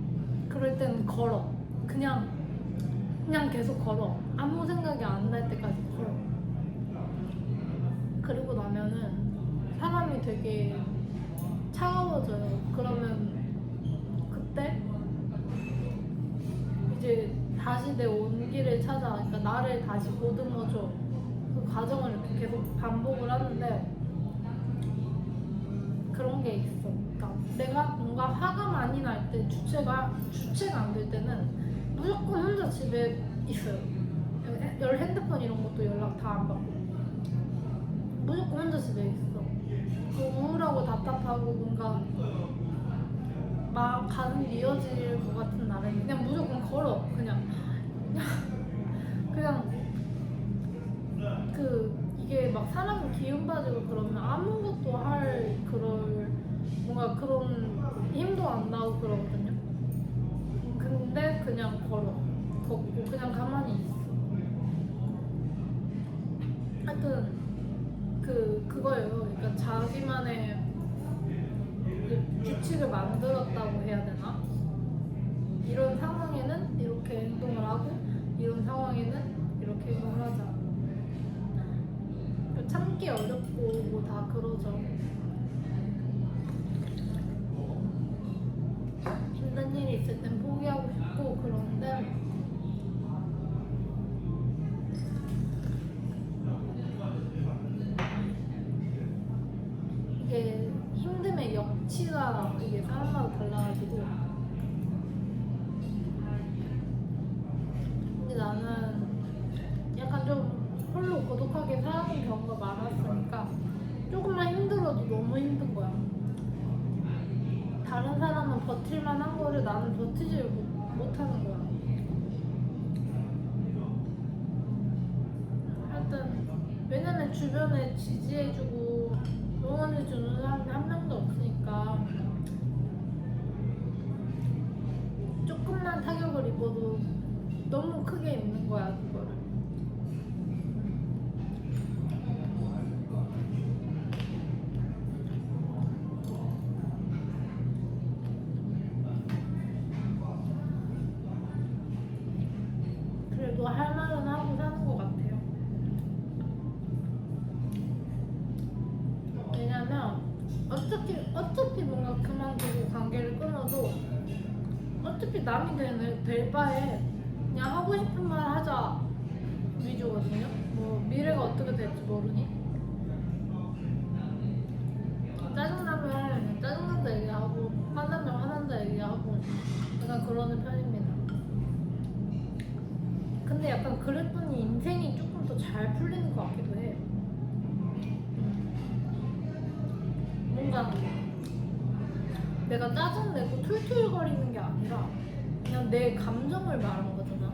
그럴 때는 걸어. 그냥 계속 걸어. 아무 생각이 안 날 때까지 걸어. 그리고 나면은 사람이 되게 차가워져요. 그러면 그때 이제 다시 내 온기를 찾아. 그러니까 나를 다시 보듬어줘. 그 과정을 이렇게 계속 반복을 하는데 그런 게 있어. 그러니까 내가 뭔가 화가 많이 날 때 주체가 안 될 때는 무조건 혼자 집에 있어요. 핸드폰 이런 것도 연락 다 안 받고 무조건 혼자 집에 있어. 그 우울하고 답답하고 뭔가 막 가슴이 이어질 것 같은 날엔 그냥 무조건 걸어. 그냥 이게 막 사람이 기운 빠지고 그러면 아무것도 할 그럴 뭔가 그런 힘도 안 나고 그러거든요. 근데 그냥 걷고 그냥 가만히 있어. 하여튼 그거예요. 그러니까 자기만의 규칙을 만들었다고 해야 되나? 이런 상황에는 이렇게 행동을 하고 이런 상황에는 이렇게 행동을 하자. 참기 어렵고 뭐 다 그러죠. 힘든 일이 있을 땐 포기하고 싶고 그런데 이게 힘듦의 역치가 이게 사람마다 달라가지고 근데 나는 약간 좀 홀로 고독하게 살아본 경우가 많았으니까 조금만 힘들어도 너무 힘든 거야. 다른 사람은 버틸만 한 거를 나는 버티지 못하는 거야. 하여튼 왜냐면 주변에 지지해주고 응원해주는 사람이 한 명도 없으니까 조금만 타격을 입어도 너무 크게 입는 거야 그거를. 그래도 할 말은 하고 사는 것 같아요. 왜냐면 어차피 뭔가 그만두고 관계를 끊어도 어차피 남이 될 바에 그냥 하고 싶은 말 하자 위주거든요. 뭐 미래가 어떻게 될지 모르니. 짜증나면 짜증난다 얘기하고 화나면 화난다 얘기하고 약간 그러는 편입니다. 근데 약간 그랬더니 인생이 조금 더 잘 풀리는 것 같기도 해요. 뭔가 내가 짜증내고 툴툴거리는 게 아니라 그냥 내 감정을 말한 거잖아.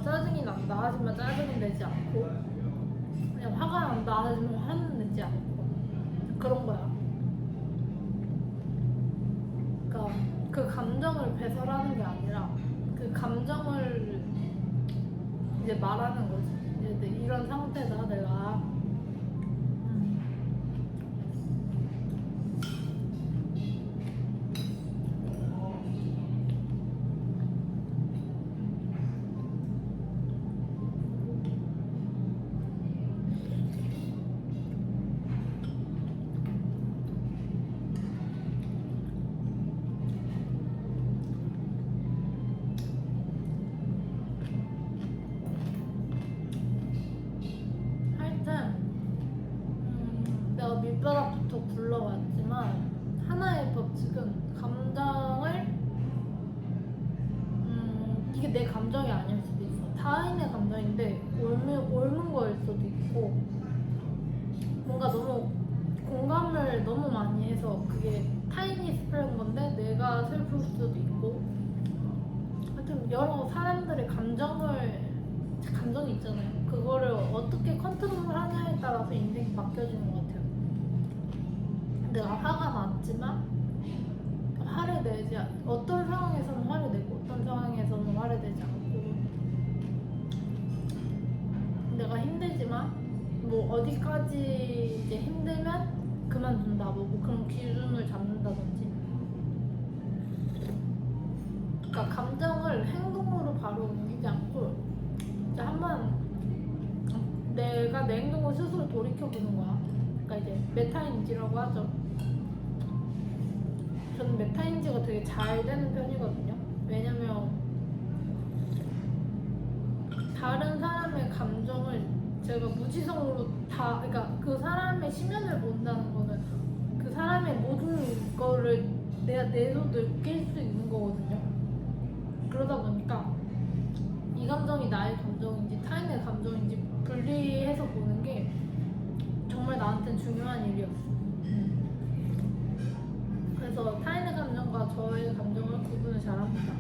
짜증이 난다 하지만 짜증은 내지 않고 그냥 화가 난다 하지만 화는 내지 않고 그런 거야. 그러니까 그 감정을 배설하는 게 아니라 그 감정을 이제 말하는 거지. 이제 이런 상태다 내가. 하여튼 내가 밑바닥부터 굴러왔지만 하나의 법칙은 감정을 이게 내 감정이 아닐 수도 있어. 타인의 감정인데 옮은 거일 수도 있고 뭔가 너무 공감을 너무 많이 해서 그게 타인이 슬픈 건데 내가 슬플 수도 있고 하여튼 여러 사람들의 감정이 있잖아요. 그거를 어떻게 컨트롤 하냐에 따라서 인생이 바뀌어지는 것 같아요. 내가 화가 났지만 화를 내지 어떤 상황에서는 화를 내고 어떤 상황에서는 화를 내지 않고 내가 힘들지만 뭐 어디까지 이제 힘들면 그만둔다 뭐 그런 기준을 잡는다든지 그러니까 감정을 행동으로 바로 옮기지 않고 이제 한번 내가 내 행동을 스스로 돌이켜보는 거야. 그러니까 이제 메타인지라고 하죠. 저는 메타인지가 되게 잘 되는 편이거든요. 왜냐면 다른 사람의 감정을 제가 무지성으로 그러니까 그 사람의 심연을 본다는 거는 그 사람의 모든 거를 내가 내도 느낄 수 있는 거거든요. 그러다 보니까 이 감정이 나의 감정인지 타인의 감정인지 분리해서 보는 게 정말 나한테는 중요한 일이었어. 그래서 타인의 감정과 저의 감정을 구분을 잘합니다.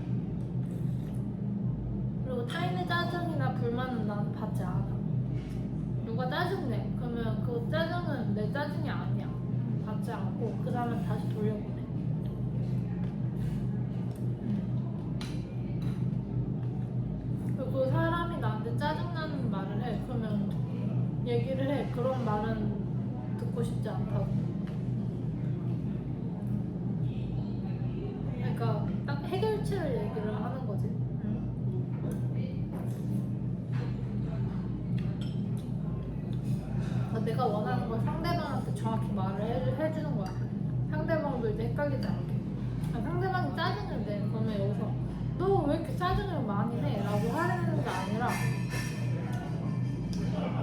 그리고 타인의 짜증이나 불만은 나는 받지 않아. 누가 짜증내? 그러면 그 짜증은 내 짜증이 아니야. 받지 않고 그 사람을 다시 돌려보내. 그리고 그 사람이 나한테 짜증나는 말을 해. 그러면 얘기를 해. 그런 말은 듣고 싶지 않다고. 그러니까 딱 해결책을 얘기를 하는 거지. 내가 원하는 걸 상대방한테 정확히 말을 해주는 거야. 상대방도 이제 헷갈리지 않게. 상대방이 짜증을 내. 그러면 여기서 너 왜 이렇게 짜증을 많이 내? 라고 하는 게 아니라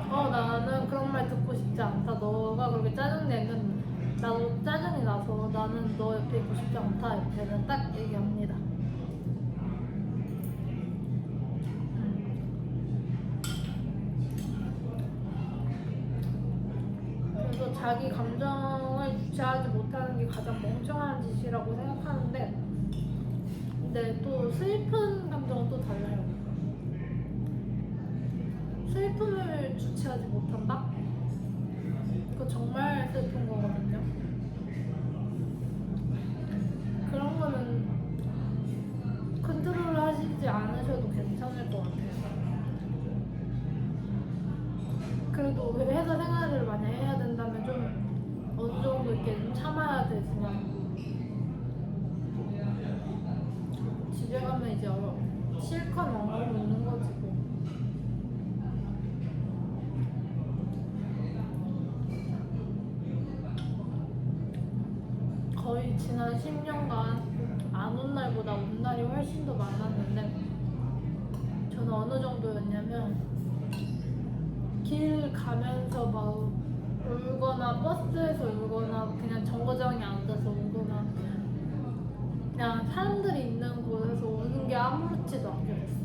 나는 그런 말 듣고 싶지 않다. 너가 그렇게 짜증내면 나도 짜증이 나서 나는 너 옆에 있고 싶지 않다. 이렇게는 딱 얘기합니다. 그래서 자기 감정을 주체하지 못하는 게 가장 멍청한 짓이라고 생각하는데 근데 또 슬픈 감정은 또 달라요. 슬픔을 주체하지 못한다? 그거 정말 슬픈 거거든요. 그런 거는 그래도 회사 생활을 만약 해야 된다면 좀 어느 정도 이렇게 좀 참아야 되지만 집에 가면 이제 실컷 엉엉 웃는 거지 뭐. 거의 지난 10년간 안 온 날보다 온 날이 훨씬 더 많았는데 저는 어느 정도였냐면 길 가면서 막 울거나 버스에서 울거나 그냥 정거장에 앉아서 울거나 그냥 사람들이 있는 곳에서 우는 게 아무렇지도 않게 됐어.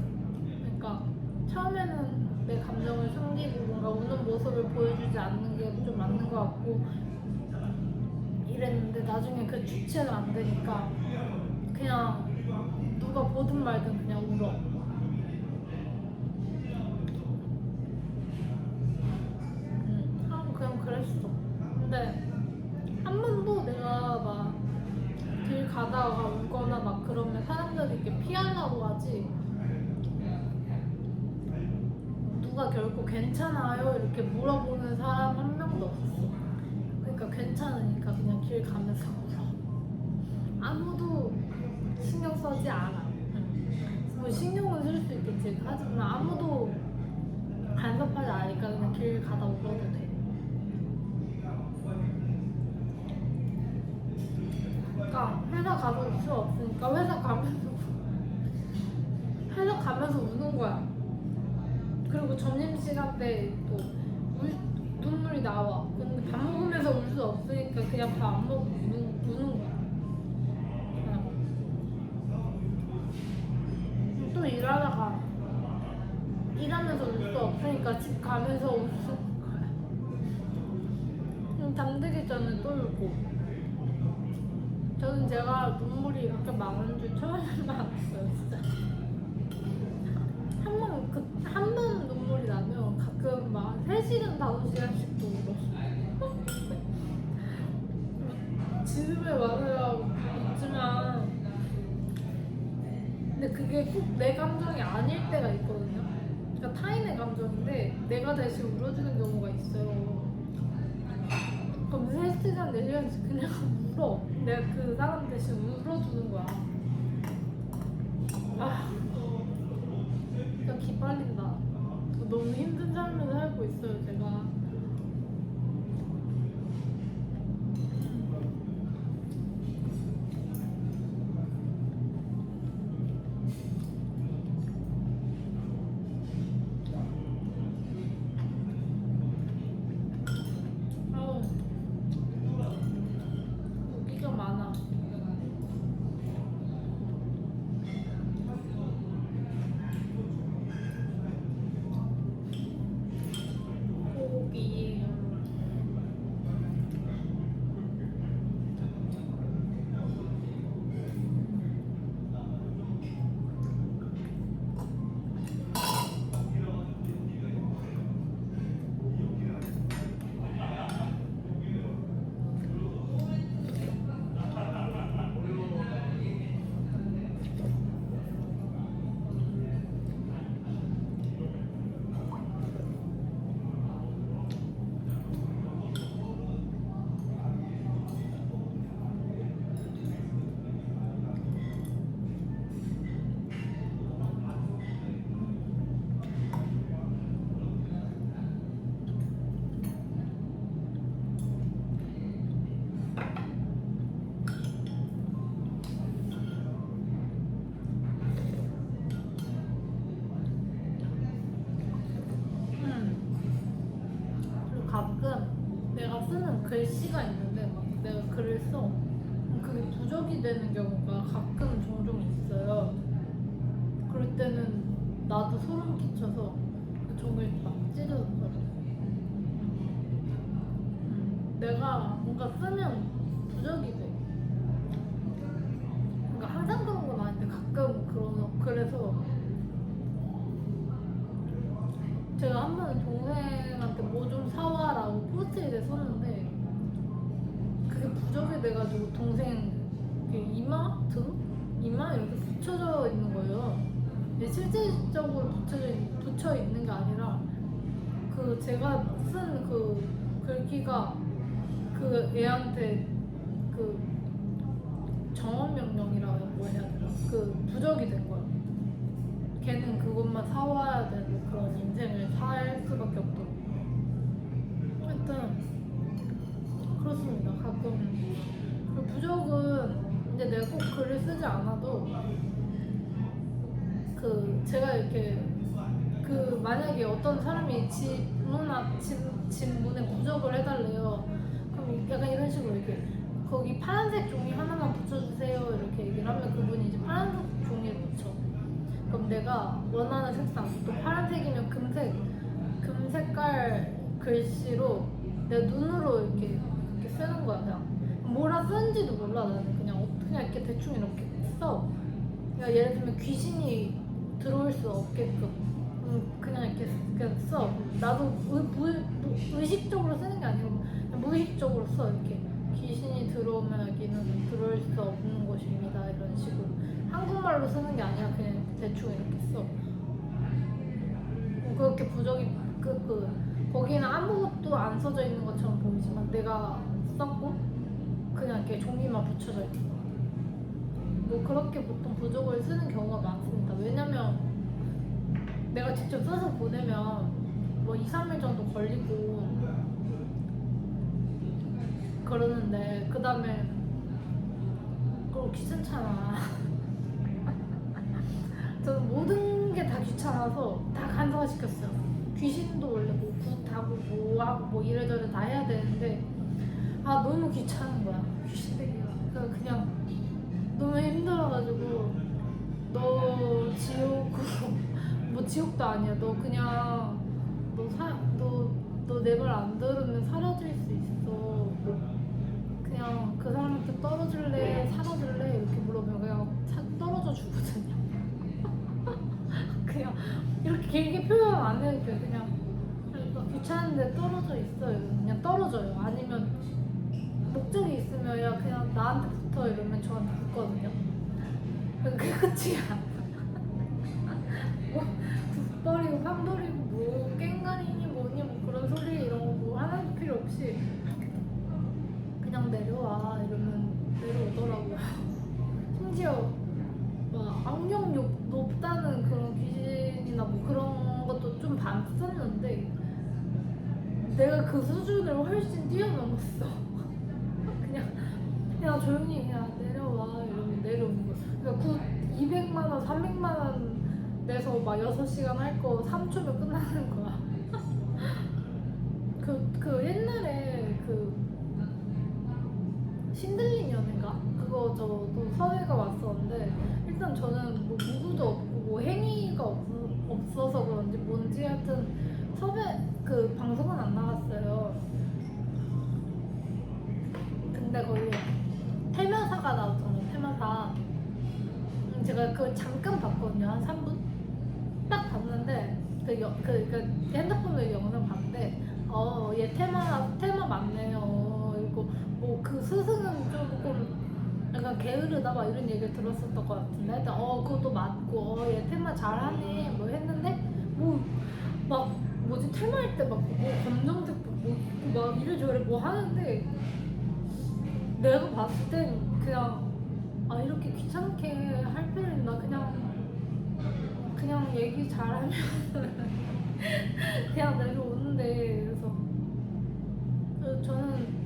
그러니까 처음에는 내 감정을 숨기고 뭔가 우는 모습을 보여주지 않는 게 좀 맞는 것 같고 이랬는데 나중에 그 주체가 안 되니까 그냥 누가 보든 말든 그냥 울어. 그냥 그랬어. 근데 한 번도 내가 막 길 가다가 울거나 막 그러면 사람들이 이렇게 피하려고 하지 누가 결코 괜찮아요? 이렇게 물어보는 사람 한 명도 없었어. 그러니까 괜찮으니까 그냥 길 가면서 울어. 아무도 신경 쓰지 않아. 뭐 신경은 쓸 수 있겠지. 하지만 아무도 간섭하지 않으니까 그냥 길 가다 울어도 돼. 그러니까 회사 가서 울 수 없으니까 회사 가면서 우는 거야. 그리고 점심시간 때 또 눈물이 나와. 근데 밥 먹으면서 울 수 없으니까 그냥 밥 안 먹고 우는 거야. 또 일하면서 울 수 없으니까 집 가면서 우는 거야. 잠들기 전에 또 울고. 저는 제가 눈물이 이렇게 많은 줄 처음 알았어요, 진짜. 한 번 눈물이 나면 가끔 막 3시간, 5시간씩도 울어. 지금에 와서야 웃지만 근데 그게 꼭 내 감정이 아닐 때가 있거든요. 그러니까 타인의 감정인데 내가 대신 울어주는 경우가 있어요. 그럼 3시간, 4시간씩 그냥 울어. 내가 그 사람 대신 울어주는 거야. 진짜 기빨린다. 너무 힘든 삶을 살고 있어요, 제가. 무기가 많아. 고기. 그리고 가끔 내가 쓰는 글씨가 있는데 막 내가 글을 써. 그게 부적이 되는 경우가 가끔 종종 있어요. 그럴 때는 나도 소름 끼쳐서 그 종을 막 찢어버려. 내가 뭔가 쓰면 부적이 돼. 그러니까 항상 그런 건 아닌데 가끔 그래서 제가 한 번은 동생한테 뭐 좀 사와라고 포스트잇에 썼는데 그게 부적이 돼가지고 동생 이마? 등? 이마? 이렇게 붙여져 있는 거예요. 실질적으로 붙여 있는 게 아니라 그 그 제가 쓴 그 글귀가 그 애한테 그 정원 명령이라고 뭐 해야 되나? 그 부적이 된 거야. 걔는 그것만 사와야 되는 그런 인생을 살 수밖에 없도록. 하여튼 그렇습니다. 가끔 그 부적은 이제 내가 꼭 글을 쓰지 않아도 그 제가 이렇게 그 만약에 어떤 사람이 집 문에 부적을 해달래요. 그럼 약간 이런 식으로 이렇게 거기 파란색 종이 하나만 붙여주세요 이렇게 얘기를 하면 그분이 이제 파란색 종이를 붙여. 그럼 내가 원하는 색상 또 파란색이면 금색깔 글씨로 내 눈으로 이렇게 쓰는 거야. 그냥 뭐라 쓰는지도 몰라. 나는 그냥 이렇게 대충 이렇게 써. 그러니까 예를 들면 귀신이 들어올 수 없게끔 그냥 이렇게 그냥 써. 나도 의식적으로 쓰는 게 아니고 그냥 무의식적으로 써. 이렇게 귀신이 들어오면 여기는 들어올 수 없는 곳입니다. 이런 식으로 한국말로 쓰는 게 아니라 그냥 대충 이렇게 써. 그렇게 부적이 거기는 아무것도 안 써져 있는 것처럼 보이지만 내가 썼고 그냥 이렇게 종이만 붙여져 있는 거. 뭐 그렇게 보통 부적을 쓰는 경우가 많습니다. 왜냐면 내가 직접 써서 보내면 뭐 2, 3일 정도 걸리고 그러는데 그 다음에 그거 귀찮잖아. 저는 모든 게 다 귀찮아서 다 간소화시켰어요. 귀신도 원래 뭐 굿하고 뭐하고 뭐 이래저래 다 해야 되는데 아 너무 귀찮은 거야. 귀신 되기가. 그냥 너무 힘들어가지고 너 지옥으로 뭐 지옥도 아니야. 너 그냥 너 내 말 안 들으면 사라질 수 있어. 그냥 그 사람한테 떨어질래 사라질래 이렇게 물어보면 그냥 떨어져 주거든요. 그냥 이렇게 길게 표현 안 해도 돼. 그냥 귀찮은데 떨어져 있어요. 그냥 떨어져요. 아니면 목적이 있으면 야 그냥 나한테 붙어 이러면 저한테 붙거든요. 그게 끝이야. 뭐 굿버리고 팡버리고 뭐 깽가리니 뭐니 뭐 그런 소리 이런 거 뭐 하나도 필요 없이 그냥 내려와 이러면 내려오더라고요. 심지어 막 악령 높다는 그런 귀신이나 뭐 그런 것도 좀 봤었는데 내가 그 수준을 훨씬 뛰어넘었어. 그냥 조용히 그냥 내려와 이러면 내려오는 거야. 그러니까 200만 원, 300만 원 내서 막 6시간 할 거 3초면 끝나는 거야. 그 옛날에 그 신들린 연애가 그거 저도 사회가 왔었는데 일단 저는 뭐 무구도 없고 뭐 행위가 없어서 그런지 뭔지 하여튼 섭외 그 방송은 안 나갔어요. 근데 거기 태면사가 나왔잖아요. 태면사. 제가 그걸 잠깐 봤거든요. 한 3분? 딱 봤는데 그 핸드폰으로 영상 봤는데 얘 테마 맞네요. 이거 뭐 그 스승은 조금 약간 게으르다 막 이런 얘기를 들었었던 것 같은데 그것도 맞고 얘 테마 잘하네 뭐 했는데 뭐 막 뭐지 테마할 때 막 뭐 검정색 뭐 입고 막 이래저래 뭐 하는데 내가 봤을 땐 그냥 이렇게 귀찮게 할 필요 있나 그냥 얘기 잘하면 그냥 내려오는데 그래서 저는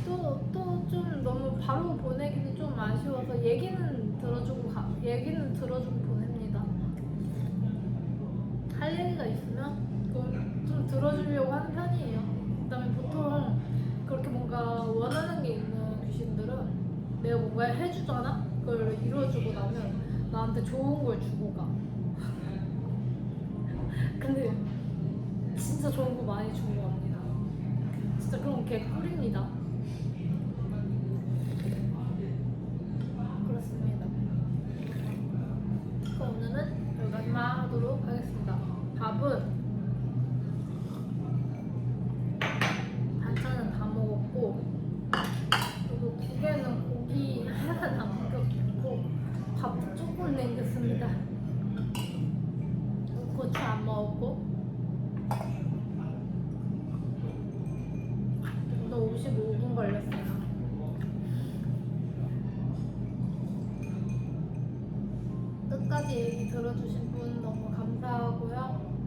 또 좀 너무 바로 보내기는 좀 아쉬워서 얘기는 들어주고 보냅니다. 할 얘기가 있으면 그걸 좀 들어주려고 하는 편이에요. 그다음에 보통 그렇게 뭔가 원하는 게 있는 귀신들은 내가 뭔가 해주잖아? 그걸 이루어주고 나면 나한테 좋은 걸 주고 가. 근데 진짜 좋은 거 많이 주고 갑니다. 진짜 그런 개꿀입니다. 그렇습니다. 그럼 오늘은 여기까지만 하도록 하겠습니다. 밥은 반찬은 다 먹었고 그리고 국에는 고기 하나 남겼고 밥도 조금 남겼습니다. 고추 안 먹었고 55분 걸렸어요. 끝까지 얘기 들어주신 분 너무 감사하고요.